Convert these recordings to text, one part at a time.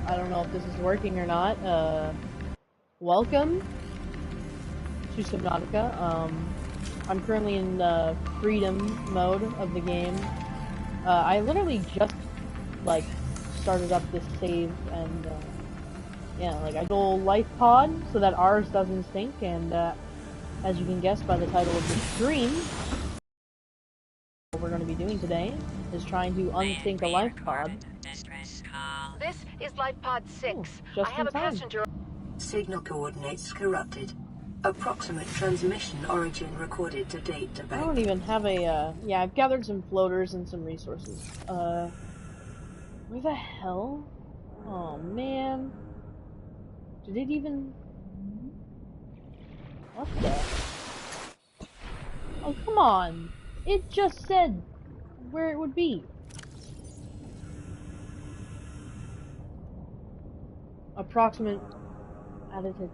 I don't know if this is working or not. Welcome to Subnautica. I'm currently in freedom mode of the game. I literally just, like, started up this save, and, yeah, like, I go lifepod so that ours doesn't sink, and, as you can guess by the title of the stream, what we're going to be doing today is trying to unsink a lifepod. This is lifepod 6. Just I have in a time. passenger. Signal coordinates corrupted. Approximate transmission origin recorded to date to I bank. don't even have a, yeah, I've gathered some floaters and some resources. Where the hell? Oh, man. Did it even... What the... Oh, come on. It just said where it would be. Approximate... Edited.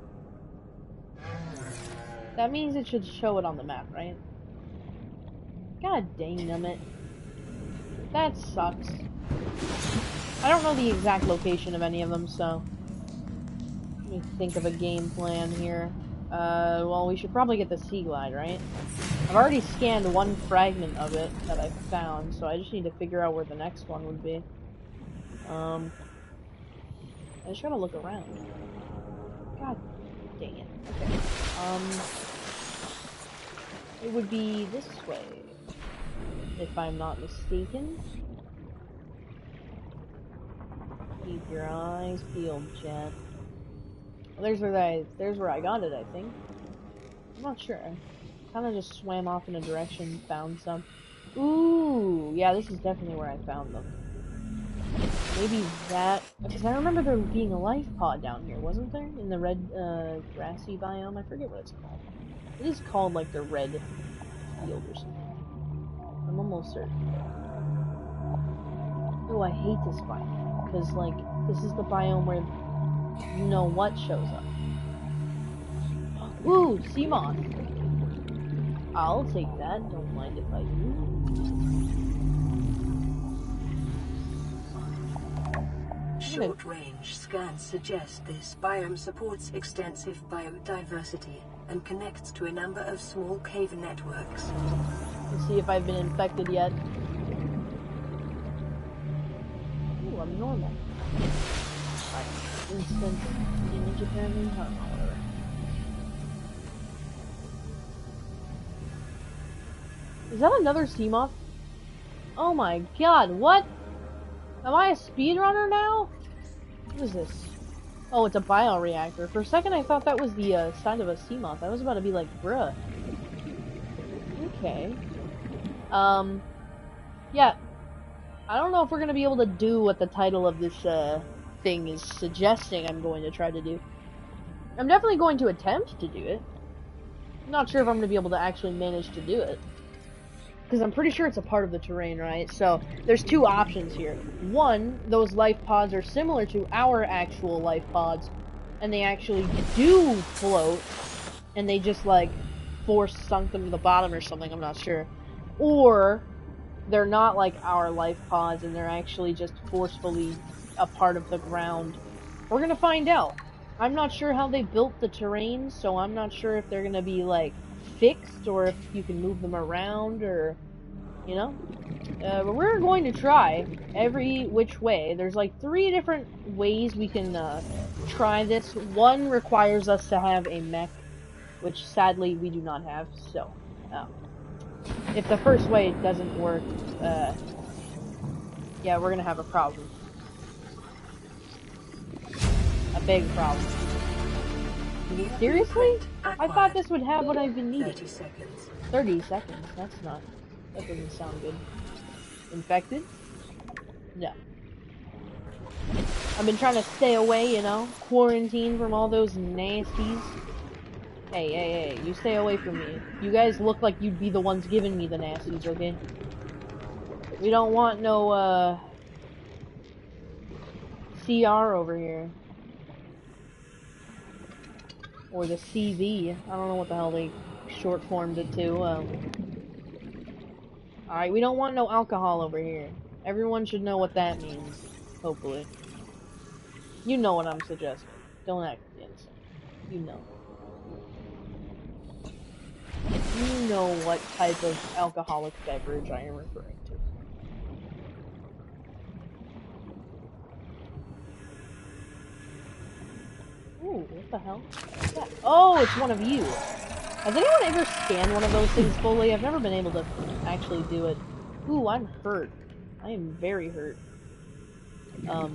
That means it should show it on the map, right? God dang it. That sucks. I don't know the exact location of any of them, so... Let me think of a game plan here. Well, we should probably get the Sea Glide, right? I've already scanned one fragment of it that I found, so I just need to figure out where the next one would be. I just gotta look around. God dang it. Okay. It would be this way, if I'm not mistaken. Keep your eyes peeled, chat. Well, there's where I got it, I think. I'm not sure. Kinda just swam off in a direction, found some. Ooh, yeah, this is definitely where I found them. Maybe that, because I remember there being a life pod down here, wasn't there? In the red, grassy biome? I forget what it's called. It is called, like, the red field or something. I'm almost certain. Oh, I hate this biome, because, like, this is the biome where you know what shows up. Ooh, sea moth. I'll take that, don't mind if I do. Short-range scans suggest this biome supports extensive biodiversity and connects to a number of small cave networks. Let's see if I've been infected yet. Ooh, I'm normal. Alright, instant image apparently. I don't know, whatever. Is that another sea moth? Oh my god, what? Am I a speedrunner now? What is this? Oh, it's a bioreactor. For a second I thought that was the side of a sea moth. I was about to be like, bruh. Okay. Yeah. I don't know if we're gonna be able to do what the title of this thing is suggesting I'm going to try to do. I'm definitely going to attempt to do it. I'm not sure if I'm gonna be able to actually manage to do it. Because I'm pretty sure it's a part of the terrain, right? So, there's two options here. One, those life pods are similar to our actual life pods, and they actually do float, and they just, like, force sunk them to the bottom or something, I'm not sure. Or, they're not like our life pods, and they're actually just forcefully a part of the ground. We're gonna find out. I'm not sure how they built the terrain, so I'm not sure if they're gonna be, like, fixed, or if you can move them around, or, you know? But we're going to try every which way. There's, like, 3 different ways we can, try this. One requires us to have a mech, which, sadly, we do not have, so, if the first way doesn't work, yeah, we're gonna have a problem. A big problem. Seriously? I thought this would have what I've been needing. 30 seconds. 30 seconds? That doesn't sound good. Infected? No. I've been trying to stay away, you know? Quarantine from all those nasties. Hey, you stay away from me. You guys look like you'd be the ones giving me the nasties, okay? We don't want no, CR over here. Or the CV. I don't know what the hell they short formed it to. Alright, we don't want no alcohol over here. Everyone should know what that means. Hopefully. You know what I'm suggesting. Don't act innocent. You know. You know what type of alcoholic beverage I am referring to. Ooh, what the hell? What's that? Oh, it's one of you. Has anyone ever scanned one of those things fully? I've never been able to actually do it. Ooh, I'm hurt. I am very hurt. I'm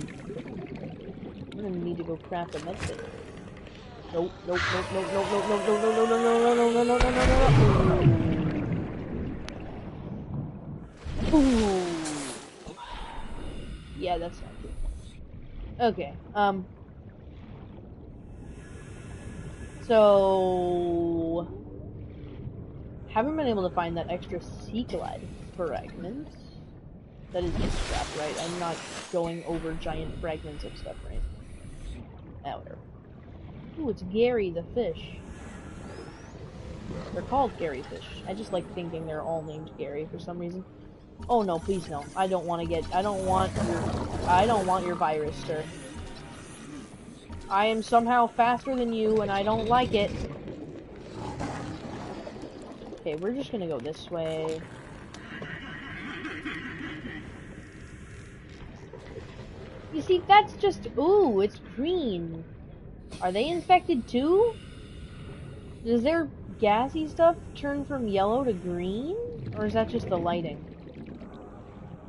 gonna need to go craft a medkit. Nope, nope, nope, nope, nope, nope, nope, nope, nope, nope, no, no, no, no, no, no, no, no. Ooh. Yeah, that's not good. Okay, so haven't been able to find that extra sea glide fragment. That is just crap, right? I'm not going over giant fragments of stuff, right? Ah, whatever. Ooh, it's Gary the fish. They're called Gary fish. I just like thinking they're all named Gary for some reason. Oh no, please no. I don't want your virus, sir. I am somehow faster than you and I don't like it. Okay, we're just gonna go this way. You see, that's just, ooh, it's green. Are they infected too? Does their gassy stuff turn from yellow to green? Or is that just the lighting?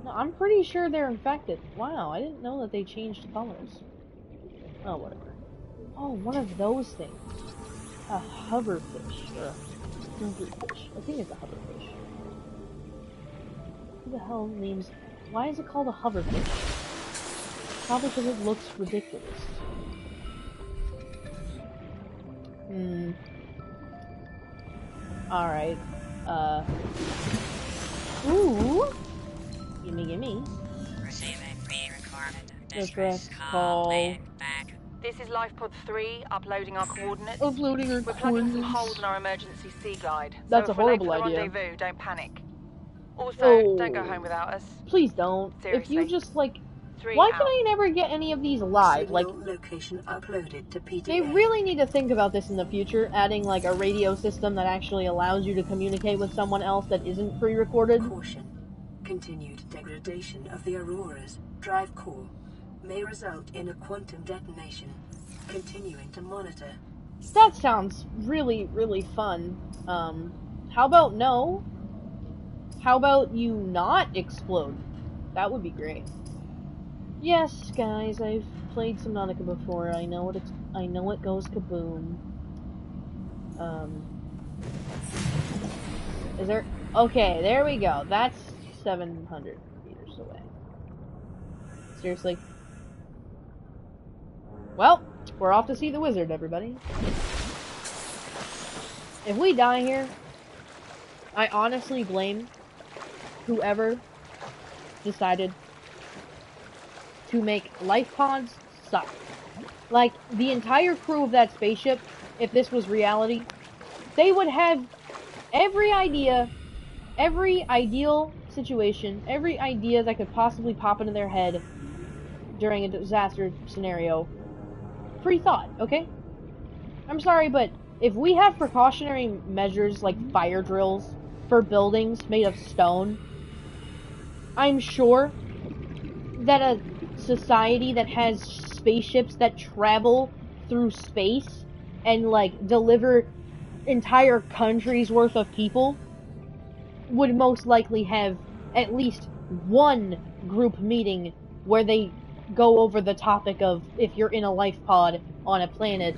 No, I'm pretty sure they're infected. Wow, I didn't know that they changed colors. Oh, whatever. Oh, one of those things. A hoverfish, or a hoverfish. I think it's a hoverfish. Who the hell names... Why is it called a hoverfish? Probably because it looks ridiculous. Alright. Ooh! Gimme, gimme. Receiving pre-recorded Distress call. Back. This is lifepod 3, uploading our coordinates. Uploading our We're plugging some coordinates. holes in our emergency sea glide. That's so a if we're late horrible for the idea. rendezvous, don't panic. Also, Oh. don't go home without us. Please don't. Seriously. If you just, like... 3 Why out. can I never get any of these live? Like, Signal location uploaded to PDA. they really need to think about this in the future, adding, like, a radio system that actually allows you to communicate with someone else that isn't pre-recorded. Caution. Continued degradation of the Aurora's drive core may result in a quantum detonation. Continuing to monitor. That sounds really, really fun. How about no? How about you not explode? That would be great. Yes, guys, I've played Subnautica before. I know it goes kaboom. Is there... Okay, there we go. That's 700 meters away. Seriously? Well, we're off to see the wizard, everybody. If we die here, I honestly blame whoever decided to make life pods suck. Like, the entire crew of that spaceship, if this was reality, they would have every idea, every ideal situation, every idea that could possibly pop into their head during a disaster scenario pre-thought, okay? I'm sorry, but if we have precautionary measures like fire drills for buildings made of stone, I'm sure that a society that has spaceships that travel through space and, like, deliver entire countries worth of people would most likely have at least one group meeting where they go over the topic of, if you're in a life pod on a planet,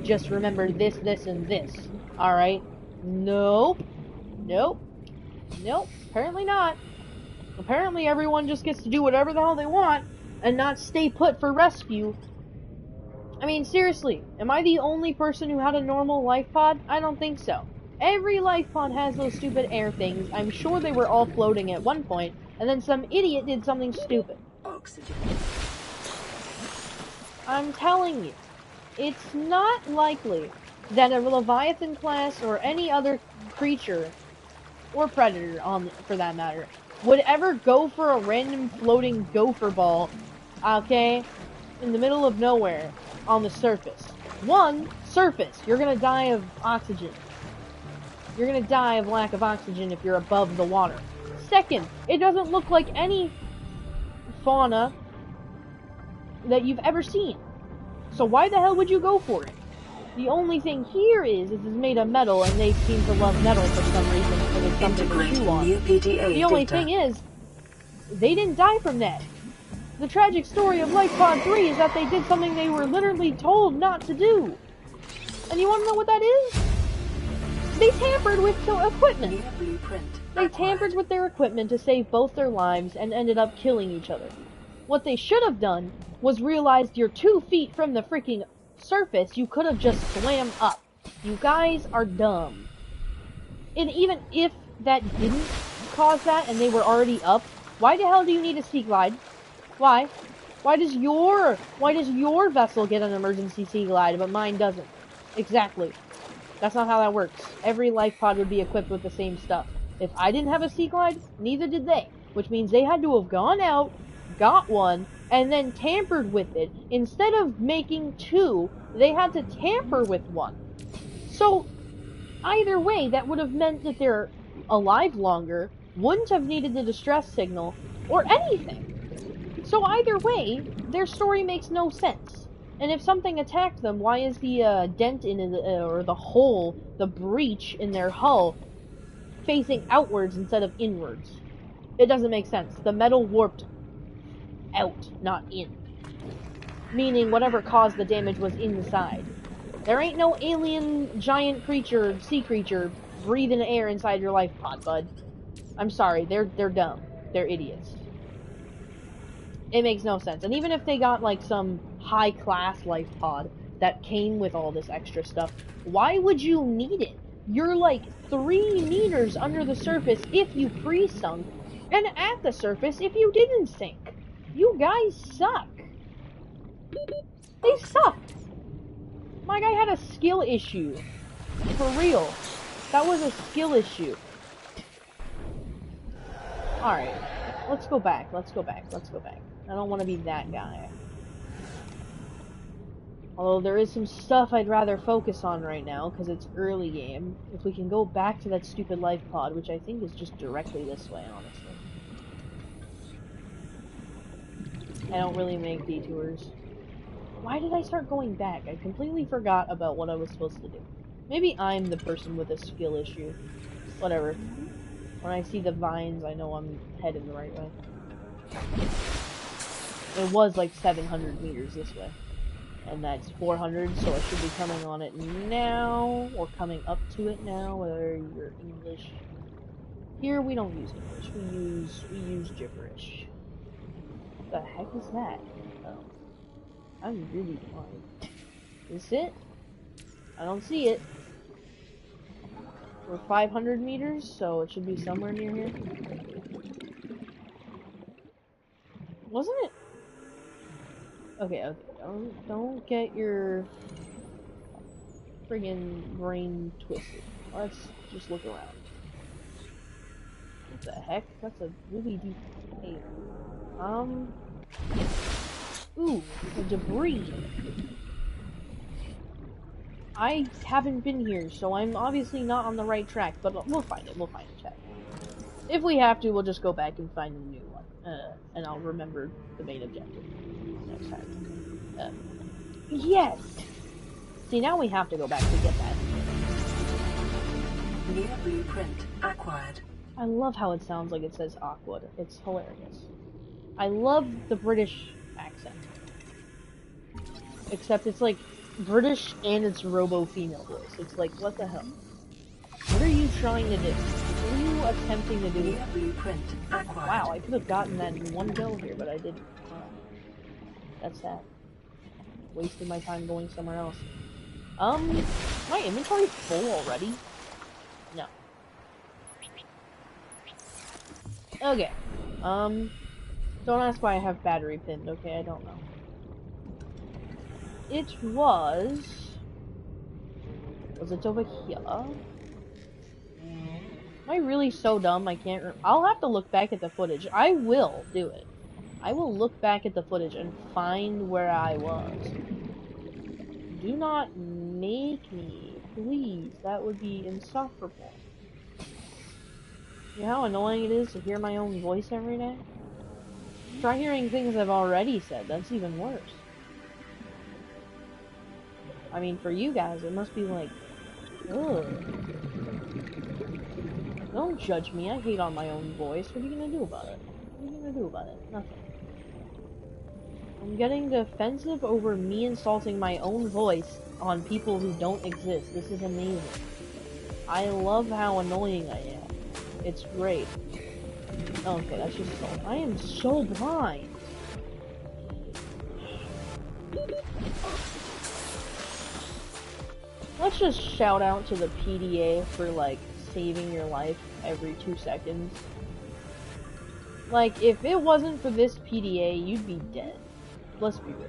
just remember this, this, and this. Alright? Nope. Nope. Nope. Apparently not. Apparently everyone just gets to do whatever the hell they want and not stay put for rescue. I mean, seriously, am I the only person who had a normal life pod? I don't think so. Every life pod has those stupid air things. I'm sure they were all floating at one point, and then some idiot did something stupid. Oxygen. I'm telling you, it's not likely that a Leviathan class or any other creature, or predator for that matter, would ever go for a random floating gopher ball, okay, in the middle of nowhere on the surface. One, surface. You're gonna die of oxygen. You're gonna die of lack of oxygen if you're above the water. Second, it doesn't look like any fauna that you've ever seen. So why the hell would you go for it? The only thing here is it's made of metal, and they seem to love metal for some reason, because it's something to chew on. The only thing is, they didn't die from that. The tragic story of Lifepod 3 is that they did something they were literally told not to do. And you want to know what that is? They tampered with the equipment. They tampered with their equipment to save both their lives and ended up killing each other. What they should have done was realized you're 2 feet from the freaking surface, you could have just swam up. You guys are dumb. And even if that didn't cause that and they were already up, why the hell do you need a sea glide? Why? Why does your vessel get an emergency sea glide, but mine doesn't? Exactly. That's not how that works. Every life pod would be equipped with the same stuff. If I didn't have a sea glide, neither did they. Which means they had to have gone out, got one, and then tampered with it. Instead of making 2, they had to tamper with 1. So, either way, that would have meant that they're alive longer, wouldn't have needed the distress signal, or anything. So either way, their story makes no sense. And if something attacked them, why is the dent in it, or the hole, the breach in their hull, facing outwards instead of inwards? It doesn't make sense. The metal warped out, not in. Meaning whatever caused the damage was inside. There ain't no alien, giant creature, sea creature, breathing air inside your life pod, bud. I'm sorry, they're dumb. They're idiots. It makes no sense. And even if they got, like, some high-class life pod that came with all this extra stuff, why would you need it? You're, like, 3 meters under the surface if you pre-sunk, and at the surface if you didn't sink. You guys suck. They suck. My guy had a skill issue. For real. That was a skill issue. Alright. Let's go back. Let's go back. Let's go back. I don't want to be that guy. Although there is some stuff I'd rather focus on right now, because it's early game. If we can go back to that stupid life pod, which I think is just directly this way, honestly. I don't really make detours. Why did I start going back? I completely forgot about what I was supposed to do. Maybe I'm the person with a skill issue. Whatever. When I see the vines, I know I'm heading the right way. It was like 700 meters this way. And that's 400, so I should be coming on it now, or coming up to it now, whether you're English. Here we don't use English, we use gibberish. What the heck is that? Oh. I'm really blind. Is this it? I don't see it. We're 500 meters, so it should be somewhere near here. Wasn't it? Okay, okay. Don't get your friggin' brain twisted. Let's just look around. What the heck? That's a really deep cave. Ooh, the debris. I haven't been here, so I'm obviously not on the right track, but we'll find it. We'll find it, chat. If we have to, we'll just go back and find a new one. And I'll remember the main objective next time. Yes! See, now we have to go back to get that. New blueprint acquired. I love how it sounds like it says Aquad. It's hilarious. I love the British accent. Except it's like British and it's robo-female voice. It's like, what the hell? What are you trying to do? What are you attempting to do? Blueprint acquired. Wow, I could have gotten that in one go here, but I didn't. That's that. Wasted my time going somewhere else. My inventory full already? No. Okay. Don't ask why I have battery pinned, okay? I don't know. It was it over here? Am I really so dumb I can't I'll have to look back at the footage. I will do it. I will look back at the footage and find where I was. Do not make me, please. That would be insufferable. You know how annoying it is to hear my own voice every day? Try hearing things I've already said. That's even worse. I mean, for you guys, it must be like, ugh. Don't judge me. I hate on my own voice. What are you gonna do about it? What are you gonna do about it? Nothing. I'm getting defensive over me insulting my own voice on people who don't exist. This is amazing. I love how annoying I am. It's great. Okay, that's just so. I am so blind. Let's just shout out to the PDA for, like, saving your life every 2 seconds. Like, if it wasn't for this PDA, you'd be dead. Let's be real.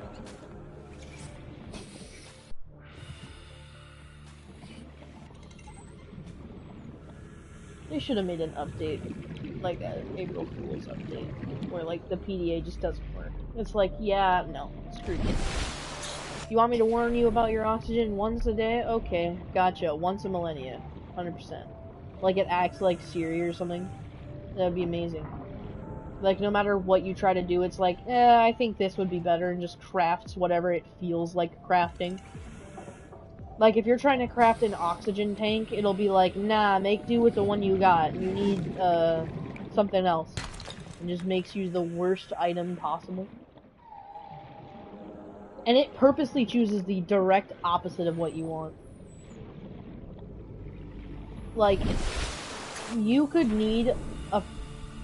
They should have made an update, like an April Fool's update, where, like, the PDA just doesn't work. It's like, yeah, no, screw you. You want me to warn you about your oxygen once a day? Okay, gotcha. Once a millennia. 100%. Like it acts like Siri or something. That'd be amazing. Like, no matter what you try to do, it's like, I think this would be better, and just crafts whatever it feels like crafting. Like, if you're trying to craft an oxygen tank, it'll be like, nah, make do with the one you got. You need, something else. It just makes you the worst item possible. And it purposely chooses the direct opposite of what you want. Like, you could need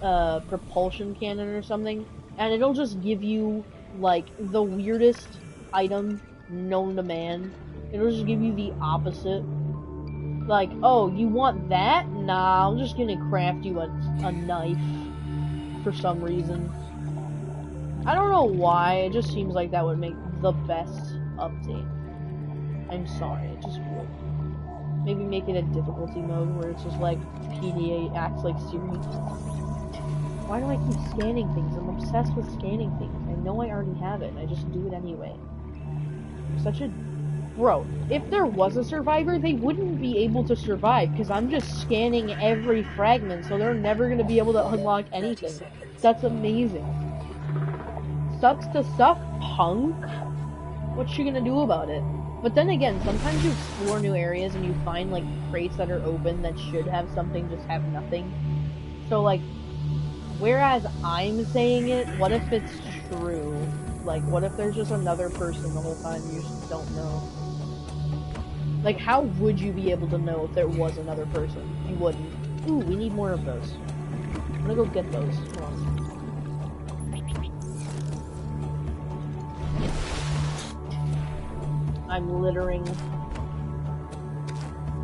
a propulsion cannon or something, and it'll just give you, like, the weirdest item known to man. It'll just give you the opposite. Like, oh, you want that? Nah, I'm just gonna craft you a knife for some reason. I don't know why, it just seems like that would make the best update. I'm sorry, it just would. Maybe make it a difficulty mode where it's just like PDA acts like Siri. Why do I keep scanning things? I'm obsessed with scanning things. I know I already have it, and I just do it anyway. I'm such a... Bro, if there was a survivor, they wouldn't be able to survive, because I'm just scanning every fragment, so they're never going to be able to unlock anything. That's amazing. Sucks to suck, punk. What's you gonna do about it? But then again, sometimes you explore new areas and you find, like, crates that are open that should have something, just have nothing. So, like, whereas I'm saying it, what if it's true? Like, what if there's just another person the whole time you just don't know? Like, how would you be able to know if there was another person? You wouldn't. Ooh, we need more of those. I'm gonna go get those. Hold on. I'm littering.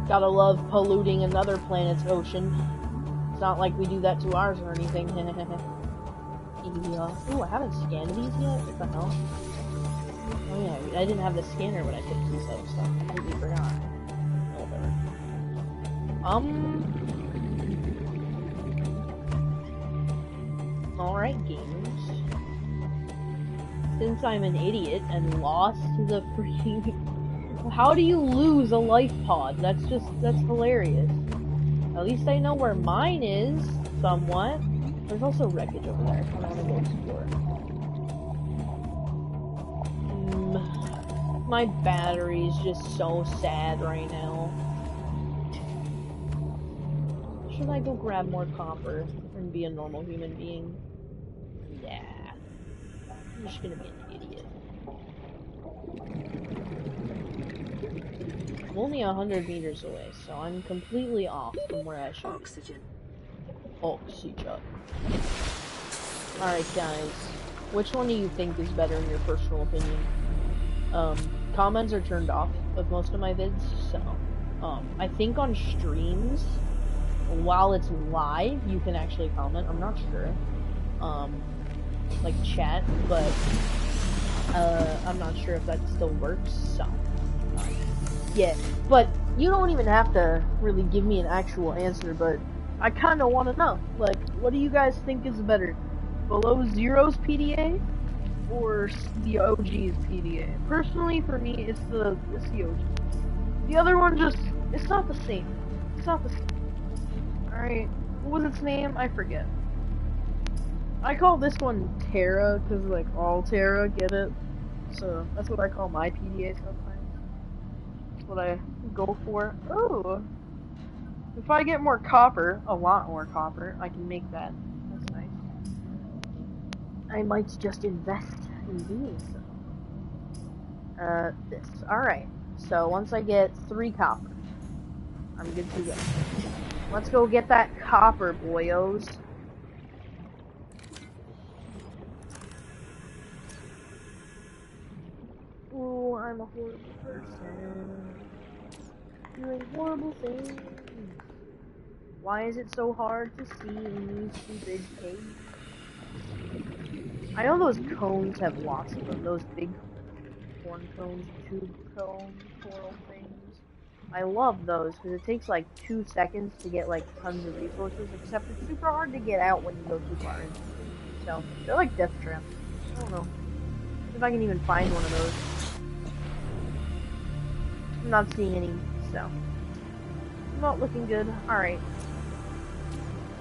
Gotta love polluting another planet's ocean. It's not like we do that to ours or anything. Ooh, I haven't scanned these yet? What the hell? Oh yeah, I didn't have the scanner when I picked these up, so I completely forgot. Whatever. Alright, gamers. Since I'm an idiot and lost the freaking... How do you lose a life pod? That's hilarious. At least I know where mine is, somewhat. There's also wreckage over there. I want to go explore. My battery's just so sad right now. Should I go grab more copper and be a normal human being? Yeah. I'm just gonna be an idiot. I'm only 100 meters away, so I'm completely off from where I should be. Oxygen. Alright guys, which one do you think is better in your personal opinion? Comments are turned off of most of my vids, so, I think on streams, while it's live, you can actually comment, I'm not sure, like chat, but, I'm not sure if that still works, so, yeah, but you don't even have to really give me an actual answer, but I kinda wanna know, like, what do you guys think is better? Below Zero's PDA or the OG's PDA. Personally, for me, it's the OG. The other one it's not the same. It's not the same. Alright, what was its name? I forget. I call this one Terra, because, like, all Terra, get it? So, that's what I call my PDA sometimes. That's what I go for. Oh! If I get more copper, a lot more copper, I can make that. That's nice. I might just invest in doing so. This. Alright. So, once I get 3 copper, I'm good to go. Let's go get that copper, boyos. Ooh, I'm a horrible person. Doing horrible things. Why is it so hard to see in these stupid caves? I know those cones have lots of them. Those big horn cones, tube cone, coral things. I love those because it takes like 2 seconds to get like tons of resources, except it's super hard to get out when you go too far in. So, they're like death traps. I don't know. If I can even find one of those. I'm not seeing any, so. Not looking good. Alright.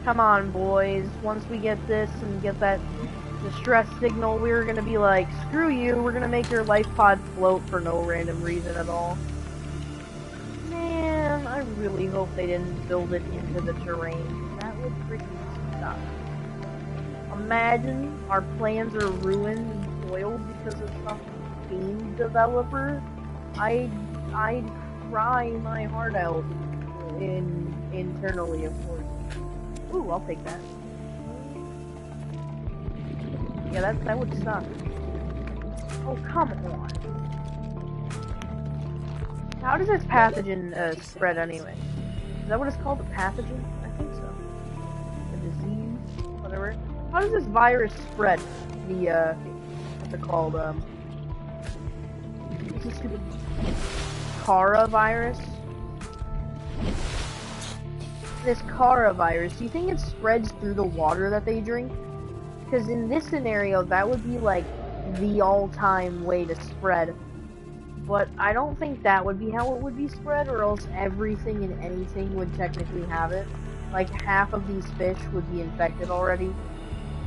Come on, boys. Once we get this and get that distress signal, we're gonna be like, screw you, we're gonna make your life pod float for no random reason at all. Man, I really hope they didn't build it into the terrain. That would freaking suck. Imagine our plans are ruined and foiled because of some game developer. I'd cry my heart out internally, of course. Ooh, I'll take that. Yeah, that would suck. Oh, come on. How does this pathogen spread anyway? Is that what it's called, a pathogen? I think so. A disease, whatever. How does this virus spread? The, what's it called, what's this stupid Kara virus? This Kara virus, do you think it spreads through the water that they drink? Because in this scenario, that would be like the all-time way to spread. But I don't think that would be how it would be spread, or else everything and anything would technically have it. Like, half of these fish would be infected already.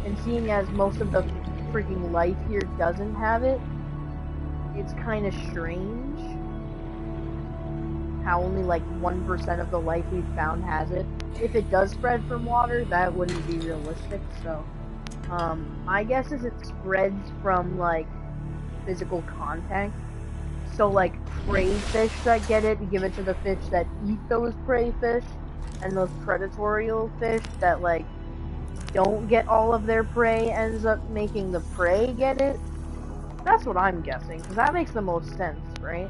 And seeing as most of the freaking life here doesn't have it, it's kind of strange how only like 1% of the life we've found has it. If it does spread from water, that wouldn't be realistic, so... my guess is it spreads from, like, physical contact. So, like, prey fish that get it, you give it to the fish that eat those prey fish, and those predatorial fish that, like, don't get all of their prey ends up making the prey get it. That's what I'm guessing, because that makes the most sense, right?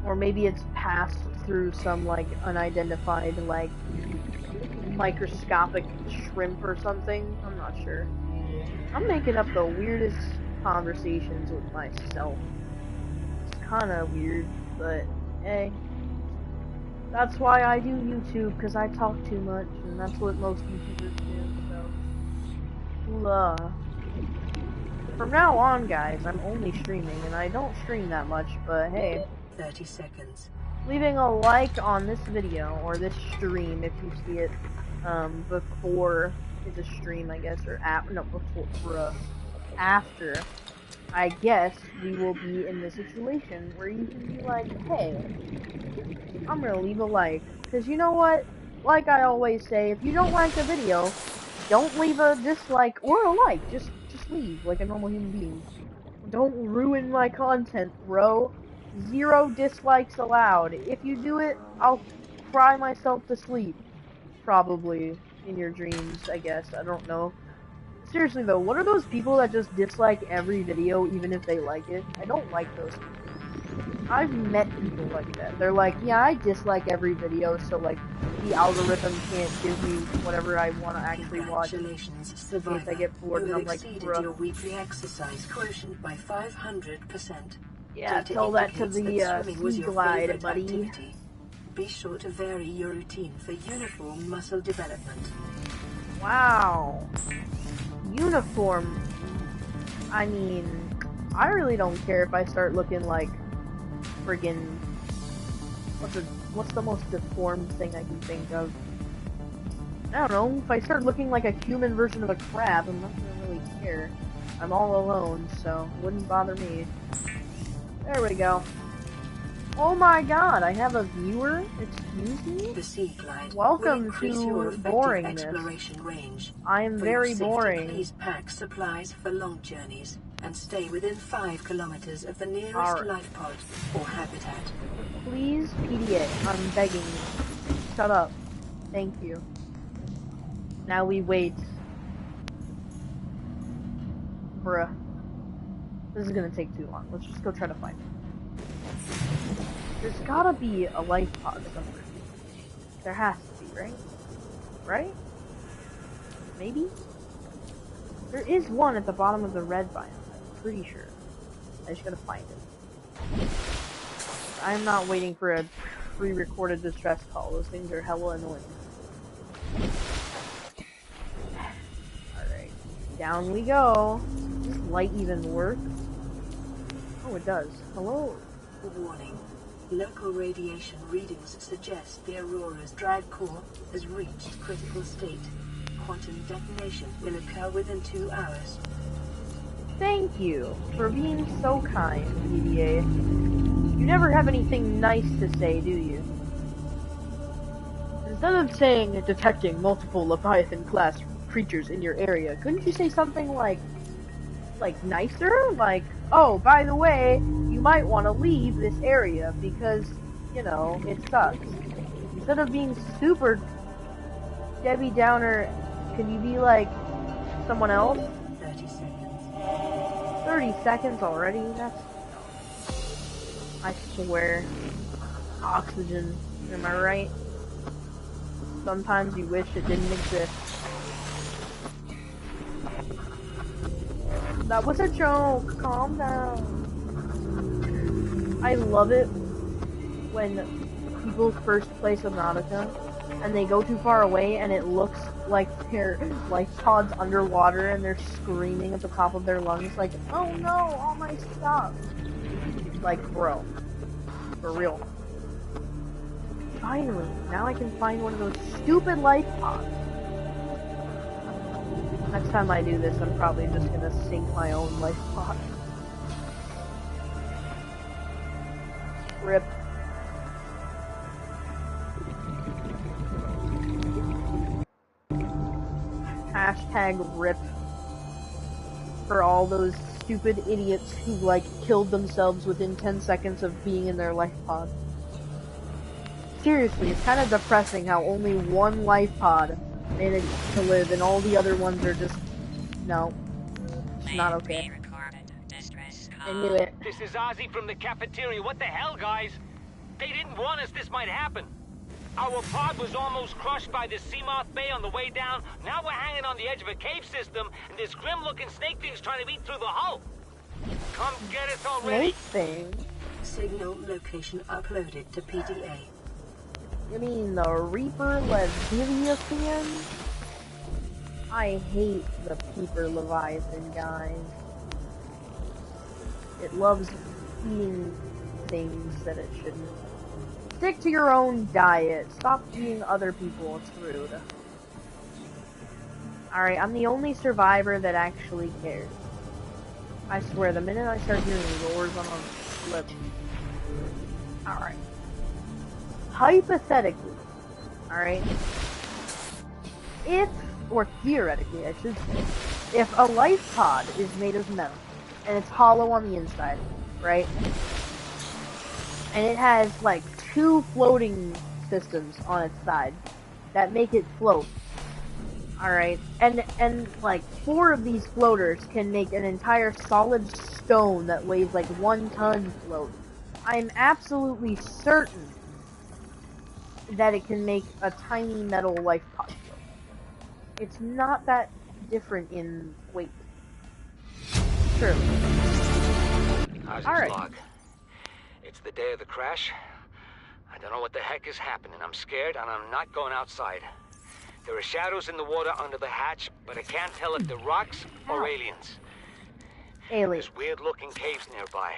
Or maybe it's passed through some, like, unidentified, like, microscopic shrimp or something. I'm not sure. I'm making up the weirdest conversations with myself. It's kinda weird, but hey. That's why I do YouTube, because I talk too much, and that's what most YouTubers do, so. Ooh, From now on, guys, I'm only streaming, and I don't stream that much, but hey. 30 seconds. Leaving a like on this video, or this stream, if you see it, before it's a stream, I guess, or after, I guess we will be in the situation where you can be like, hey, I'm gonna leave a like, because you know what, like I always say, if you don't like the video, don't leave a dislike or a like, just leave, like a normal human being. Don't ruin my content, bro. 0 dislikes allowed. If you do it, I'll cry myself to sleep. Probably. In your dreams, I guess. I don't know. Seriously though, what are those people that just dislike every video even if they like it? I don't like those people. I've met people like that. They're like, yeah, I dislike every video, so like, the algorithm can't give me whatever I want to actually watch. Congratulations, In survivor. case I get bored and I'm like, exceeded bruh. your weekly exercise quotient by 500%. Yeah, Data tell that to indicates the, that swimming was sea your glide, favorite buddy. activity. Be sure to vary your routine for uniform muscle development. Wow. Uniform. I mean, I really don't care if I start looking like friggin' what's the most deformed thing I can think of? I don't know, if I start looking like a human version of a crab, I'm not gonna really care. I'm all alone, so it wouldn't bother me. There we go. Oh my god, I have a viewer? Excuse me? The Sea Glide Welcome will increase your to effective boringness. exploration range. I am For very your safety, boring. please pack supplies for long journeys and stay within 5 kilometers of the nearest Alright. life pod or habitat. Please, PDA, I'm begging you. Shut up. Thank you. Now we wait. Bruh. This is gonna take too long. Let's just go try to find it. There's gotta be a life pod somewhere. There has to be, right? Right? Maybe? There is one at the bottom of the red biome, I'm pretty sure. I just gotta find it. I'm not waiting for a pre-recorded distress call. Those things are hella annoying. Alright. Down we go. Does this light even work? Oh, it does. Hello? Warning. Local radiation readings suggest the Aurora's drive core has reached critical state. Quantum detonation will occur within 2 hours. Thank you for being so kind, PDA. You never have anything nice to say, do you? Instead of saying detecting multiple Leviathan-class creatures in your area, couldn't you say something like nicer? Like, oh, by the way, you might want to leave this area because, you know, it sucks. Instead of being super Debbie Downer, can you be like someone else? 30 seconds. 30 seconds already? That's... I swear. Oxygen. Am I right? Sometimes you wish it didn't exist. That was a joke. Calm down. I love it when people first play Subnautica and they go too far away and it looks like their life pod's underwater and they're screaming at the top of their lungs like, oh no, all my stuff. Like, bro. For real. Finally, now I can find one of those stupid life pods. Next time I do this, I'm probably just gonna sink my own life pod. RIP. Hashtag RIP. For all those stupid idiots who, like, killed themselves within 10 seconds of being in their life pod. Seriously, it's kind of depressing how only one life pod managed to live and all the other ones are just... no. It's not okay. I knew it. This is Ozzy from the cafeteria. What the hell, guys? They didn't warn us this might happen. Our pod was almost crushed by the Seamoth Bay on the way down. Now we're hanging on the edge of a cave system, and this grim-looking snake thing's trying to eat through the hull. Come get us already. Snake thing? Signal location uploaded to PDA. You mean the Reaper Leviathan? I hate the Reaper Leviathan, guys. It loves eating things that it shouldn't. Stick to your own diet. Stop eating other people. It's rude. Alright, I'm the only survivor that actually cares. I swear, the minute I start hearing roars on a lip. Alright. Hypothetically, alright, if, or theoretically I should say, if a life pod is made of metal, and it's hollow on the inside, right, and it has, like, 2 floating systems on its side that make it float, alright, and like, 4 of these floaters can make an entire solid stone that weighs, like, 1 ton float, I'm absolutely certain that it can make a tiny metal life pod float. It's not that different in weight. True. Ozzy's log. It's the day of the crash. I don't know what the heck is happening. I'm scared and I'm not going outside. There are shadows in the water under the hatch, but I can't tell if they're rocks or aliens. Alien. There's weird-looking caves nearby.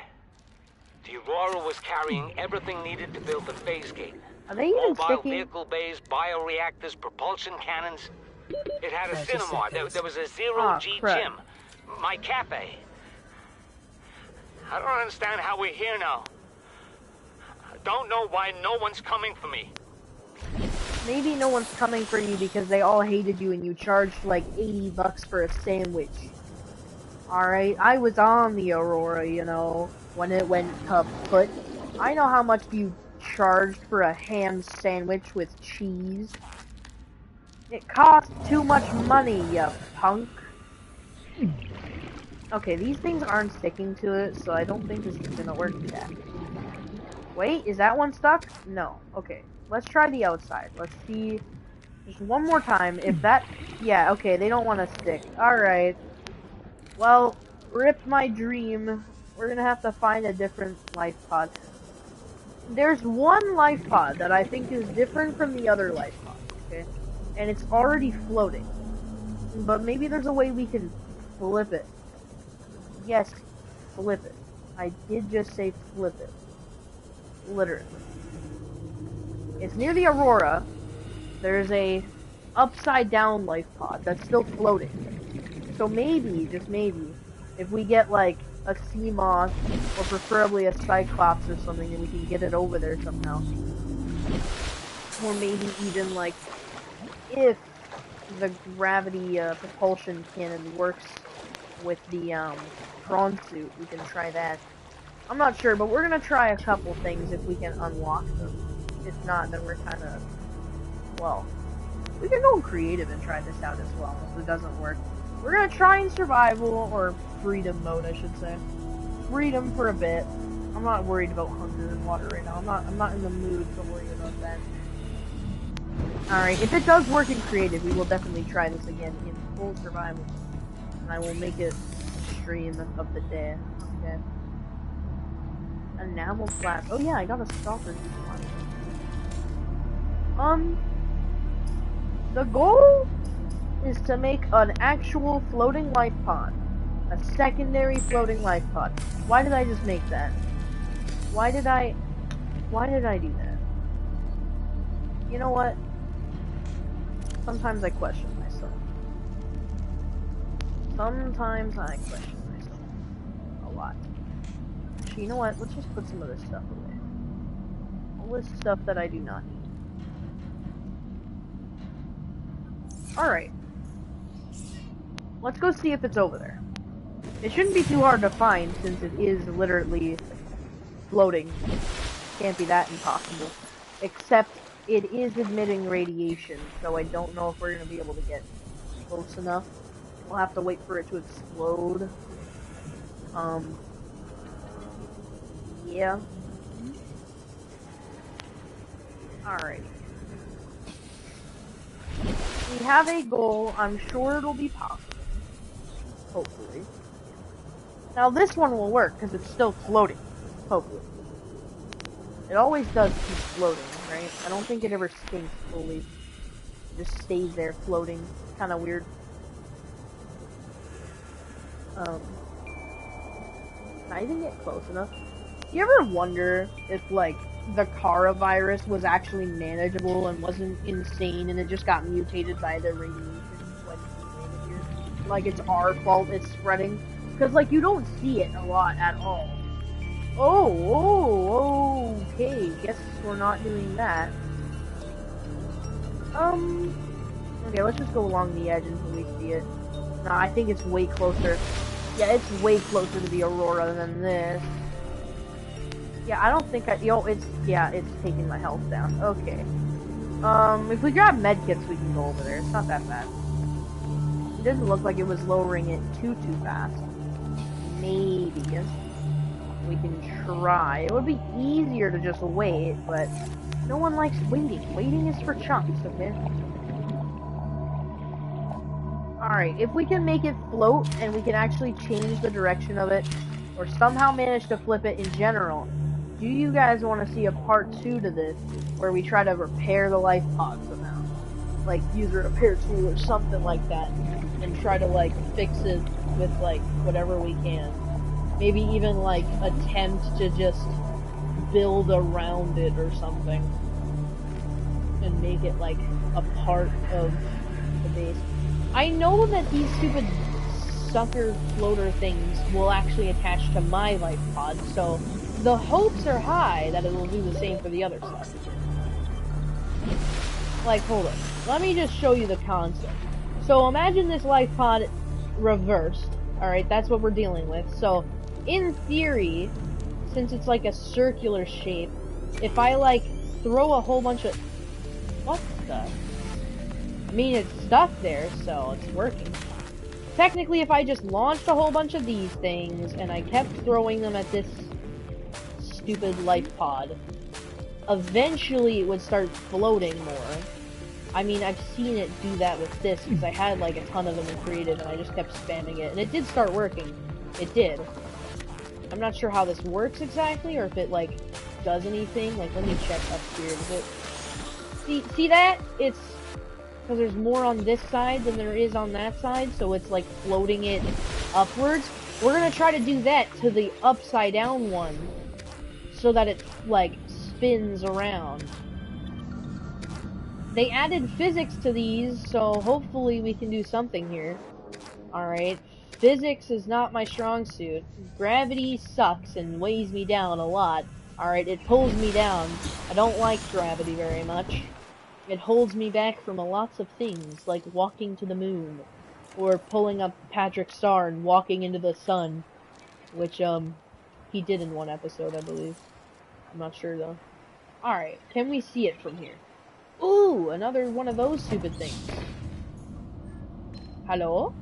The Aurora was carrying everything needed to build the phase gate. Are they even Mobile sticking? vehicle bays, bioreactors, propulsion cannons. It had a 30 cinema. There was a zero-G crap. gym. My cafe. I don't understand how we're here now. I don't know why no one's coming for me. Maybe no one's coming for you because they all hated you and you charged like $80 for a sandwich. Alright, I was on the Aurora, you know, when it went kaput. I know how much you charged for a ham sandwich with cheese. It cost too much money, you punk. Okay, these things aren't sticking to it, so I don't think this is gonna work yet. Wait, is that one stuck? No. Okay, let's try the outside. Let's see just one more time. If that... Yeah, okay, they don't want to stick. Alright. Well, rip my dream. We're gonna have to find a different life pod. There's one life pod that I think is different from the other life pods, okay? And it's already floating. But maybe there's a way we can flip it. Yes, flip it. I did just say flip it. Literally. It's near the Aurora. There's a upside down life pod that's still floating. So maybe, just maybe, if we get like a sea moth or preferably a cyclops or something, then we can get it over there somehow. Or maybe even like if the gravity propulsion cannon works with the prawn suit, we can try that. I'm not sure, but we're gonna try a couple things if we can unlock them. If not, then we're kind of, well, we can go creative and try this out as well if it doesn't work. We're gonna try in survival, or freedom mode, I should say. Freedom for a bit. I'm not worried about hunger and water right now. I'm not in the mood to worry about that. Alright, if it does work in creative, we will definitely try this again in full survival. And I will make it a stream of the day. Okay. Enamel flash. Oh yeah, I got a stalker. The goal is to make an actual floating life pod. A secondary floating life pod. Why did I just make that? Why did I do that? You know what? Sometimes I question myself. Sometimes I question myself. A lot. Actually, you know what? Let's just put some of this stuff away. All this stuff that I do not need. Alright. Let's go see if it's over there. It shouldn't be too hard to find since it is literally floating. Can't be that impossible. Except it is emitting radiation, so I don't know if we're going to be able to get close enough. We'll have to wait for it to explode. Yeah. Alright. We have a goal. I'm sure it'll be possible. Hopefully. Now this one will work because it's still floating. Hopefully. It always does keep floating, right? I don't think it ever sinks fully. It just stays there floating. Kind of weird. Can I even get close enough? Do you ever wonder if, like, the Coronavirus was actually manageable and wasn't insane and it just got mutated by the radiation when we landed here? Like, it's our fault it's spreading? Because, like, you don't see it a lot at all. Oh, okay. Guess we're not doing that. Okay, let's just go along the edge until we see it. No, I think it's way closer. Yeah, it's way closer to the Aurora than this. Yeah, I don't think it's taking my health down. Okay. If we grab medkits, we can go over there. It's not that bad. It doesn't look like it was lowering it too fast. Maybe. We can try. It would be easier to just wait, but no one likes waiting. Waiting is for chumps, okay? Alright, if we can make it float and we can actually change the direction of it, or somehow manage to flip it in general, do you guys want to see a part 2 to this, where we try to repair the life pod somehow? like, use a repair tool or something like that, and try to, like, fix it with, like, whatever we can. Maybe even, like, attempt to just build around it or something. And make it, like, a part of the base. I know that these stupid sucker floater things will actually attach to my life pod, so the hopes are high that it will do the same for the other stuff. Like, hold on. Let me just show you the concept. So imagine this life pod reversed. Alright, that's what we're dealing with. So, in theory, since it's like a circular shape, if I, like, throw a whole bunch of... What the... I mean, it's stuck there, so it's working. Technically, if I just launched a whole bunch of these things, and I kept throwing them at this stupid life pod, eventually it would start floating more. I mean, I've seen it do that with this, because I had, like, a ton of them in creative, and I just kept spamming it, and it did start working. It did. I'm not sure how this works exactly, or if it, like, does anything. Like, let me check up here. Does it... See that? It's... because there's more on this side than there is on that side, so it's, like, floating it upwards. We're gonna try to do that to the upside down one, so that it, like, spins around. They added physics to these, so hopefully we can do something here. Alright. Physics is not my strong suit. Gravity sucks and weighs me down a lot. Alright, it pulls me down. I don't like gravity very much. It holds me back from lots of things, like walking to the moon. Or pulling up Patrick Star and walking into the sun. Which, he did in one episode, I believe. I'm not sure, though. Alright, can we see it from here? Ooh, another one of those stupid things. Hello?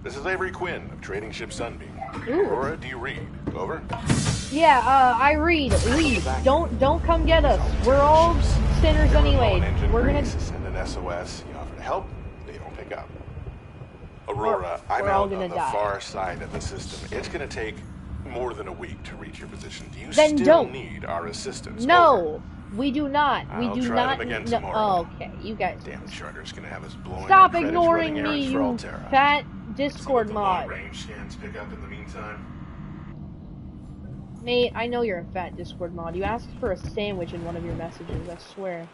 This is Avery Quinn of Trading Ship Sunbeam. Ooh. Aurora, do you read? Over. Yeah, I read. Leave. Don't come get us. We're all sinners anyway. We're gonna send an SOS. You offer to help, they don't pick up. Aurora, I'm we're all out gonna on the die. far side of the system. It's gonna take more than a week to reach your position. Do you Then still don't. need our assistance? No, Over. we do not. We I'll do try not. them again No, tomorrow. okay, you guys. Damn charter's gonna have us blowing Stop our credits ignoring running me, errands for you Altera. fat See what Discord the mod. long-range scans pick up in the meantime. Mate, I know you're a fat Discord mod. You asked for a sandwich in one of your messages, I swear.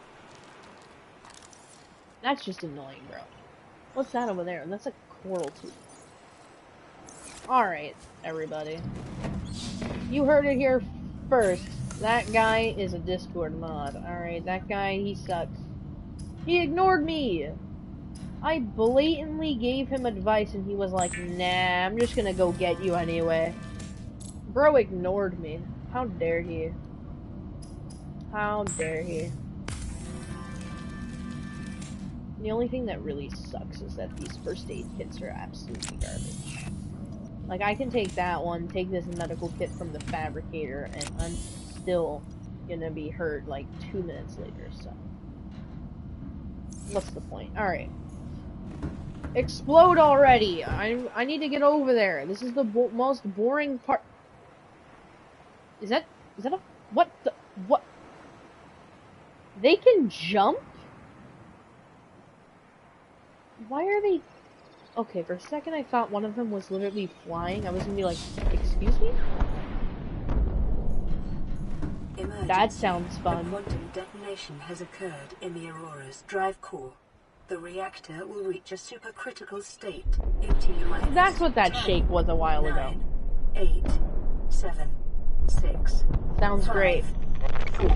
That's just annoying, bro. What's that over there? That's a coral tooth. Alright, everybody. You heard it here first. That guy is a Discord mod. Alright, that guy, he sucks. He ignored me! I blatantly gave him advice and he was like, nah, I'm just gonna go get you anyway. Bro ignored me. How dare he? How dare he? The only thing that really sucks is that these first aid kits are absolutely garbage. Like, I can take that one, take this medical kit from the fabricator, and I'm still gonna be hurt like 2 minutes later, so. What's the point? Alright. Explode already! I need to get over there. This is the most boring part. Is that a, what the, what? They can jump? Why are they, okay, for a second I thought one of them was literally flying. I was gonna be like, excuse me? Emergency. That sounds A fun. quantum detonation has occurred in the Aurora's drive core. The reactor will reach a supercritical state in T-minus. That's what that 10, shake was a while ago. 9, 8, 7, 6. Sounds 5, great. 4,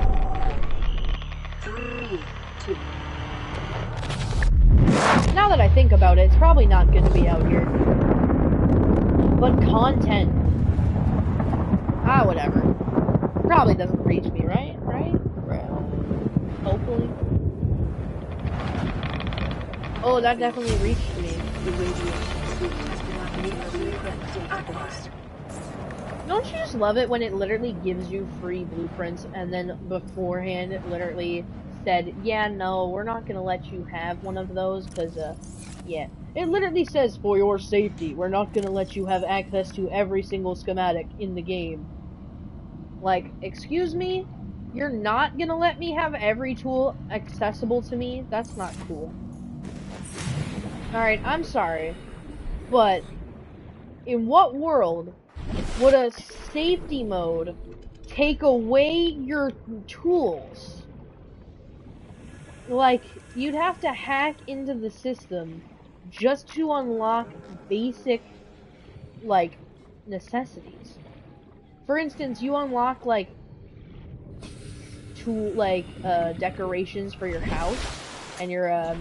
3, 2. Now that I think about it, it's probably not good to be out here. But content. Ah, whatever. Probably doesn't reach me, right? Right? Hopefully. Oh, that definitely reached me. Don't you just love it when it literally gives you free blueprints and then beforehand it literally said, yeah, no, we're not gonna let you have one of those because, yeah. It literally says, for your safety, we're not gonna let you have access to every single schematic in the game. Like, excuse me? You're not gonna let me have every tool accessible to me? That's not cool. Alright, I'm sorry, but in what world would a safety mode take away your tools? Like, you'd have to hack into the system just to unlock basic, like, necessities. For instance, you unlock, like, decorations for your house and your,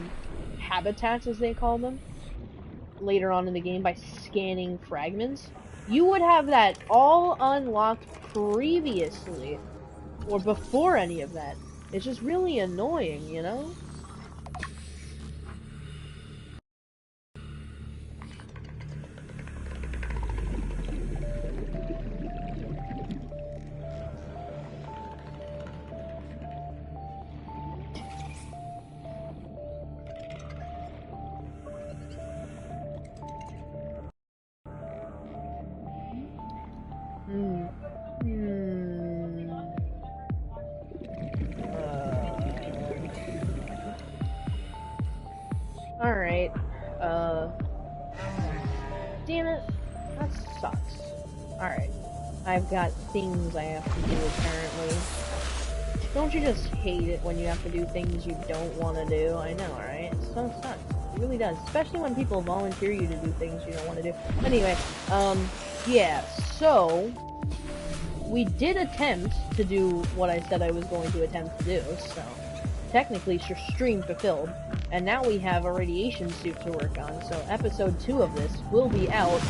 habitats, as they call them, later on in the game by scanning fragments. You would have that all unlocked previously, or before any of that. It's just really annoying, you know? Hmm. Hmm. Alright. Damn it. That sucks. Alright. I've got things I have to do, apparently. Don't you just hate it when you have to do things you don't want to do? I know, right? It so sucks. It really does. Especially when people volunteer you to do things you don't want to do. Anyway, yeah, so we did attempt to do what I said I was going to attempt to do, so technically it's your stream fulfilled. And now we have a radiation suit to work on, so episode 2 of this will be out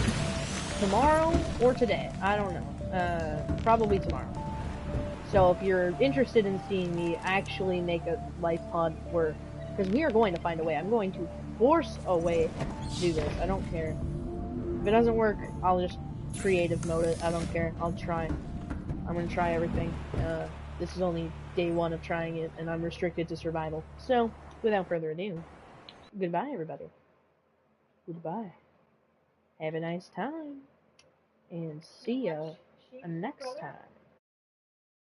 tomorrow or today. I don't know. Probably tomorrow. So if you're interested in seeing me actually make a life pod work, because we are going to find a way. I'm going to force a way to do this. I don't care. If it doesn't work, I'll just creative mode it. I don't care. I'll try. I'm gonna try everything. This is only day 1 of trying it, and I'm restricted to survival. So, without further ado, goodbye, everybody. Goodbye. Have a nice time, and see ya next time.